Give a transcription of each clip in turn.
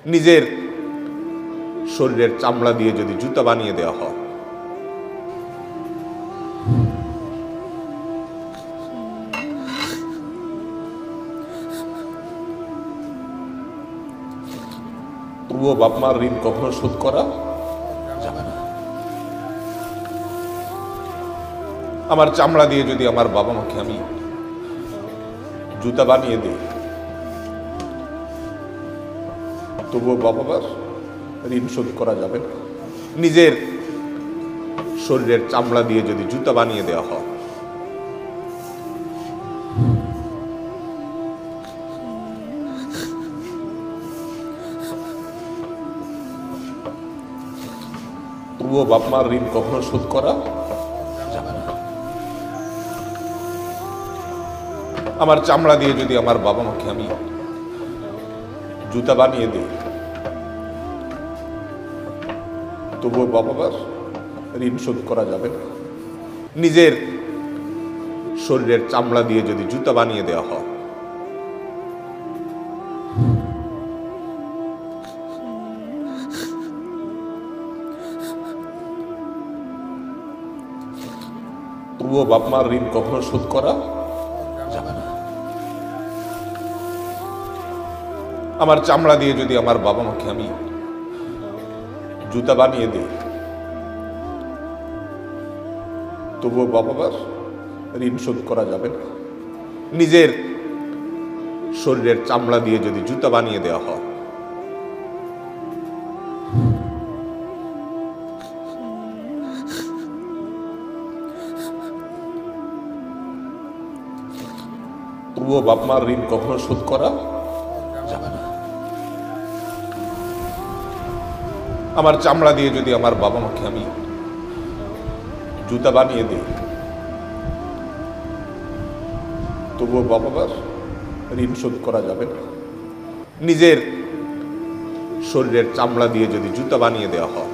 নিজের শরীরের চামড়া দিয়ে যদি জুতা বানিয়ে দেওয়া হয়, তবুও বাপ মার ঋণ কখনো শোধ করা যাবে না। আমার চামড়া দিয়ে যদি আমার বাবা মাকে আমি জুতা বানিয়ে দিই, তবুও বাবা মার ঋণ শোধ করা যাবে না। নিজের শরীরের চামড়া দিয়ে যদি জুতা বানিয়ে দেওয়া হয়, তবুও বাপ মার ঋণ কখনো শোধ করা যাবে না। আমার চামড়া দিয়ে যদি আমার বাবা মাকে আমি জুতা বানিয়ে দিই, তবুও বাবা মার ঋণ শোধ করা যাবে না। নিজের শরীরের চামড়া দিয়ে যদি জুতা বানিয়ে দেওয়া হয়, তবুও বাপ মার ঋণ কখনো শোধ করা যাবে না। আমার চামড়া দিয়ে যদি আমার বাবা মাকে আমি জুতা বানিয়ে দিই, তবুও বাবা মার ঋণ শোধ করা যাবে না। নিজের শরীরের চামড়া দিয়ে যদি জুতা বানিয়ে দেওয়া হয়, তবুও বাপ মার ঋণ কখনো শোধ করা যাবে না। আমার চামড়া দিয়ে যদি আমার বাবা মাকে আমি জুতা বানিয়ে দিই, তবুও বাবা মার ঋণ শোধ করা যাবে না। নিজের শরীরের চামড়া দিয়ে যদি জুতা বানিয়ে দেওয়া হয়,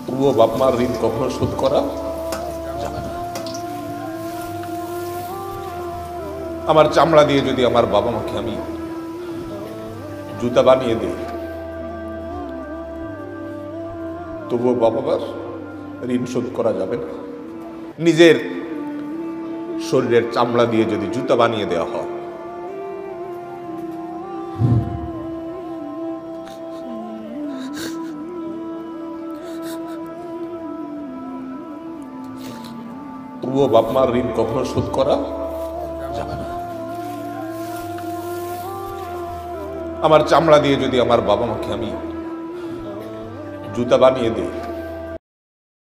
তবুও বাপ মার ঋণ কখনো শোধ করা যাবে না। আমার চামড়া দিয়ে যদি আমার বাবা মাকে আমি জুতা বানিয়ে দিই, তবুও বাবা মার ঋণ শোধ করা যাবে না। নিজের শরীরের চামড়া দিয়ে যদি জুতা বানিয়ে দেওয়া হয়, তবুও বাপ মার ঋণ কখনো শোধ করা যাবে না। আমার চামড়া দিয়ে যদি আমার বাবা মাকে আমি জুতা বানিয়ে দিই,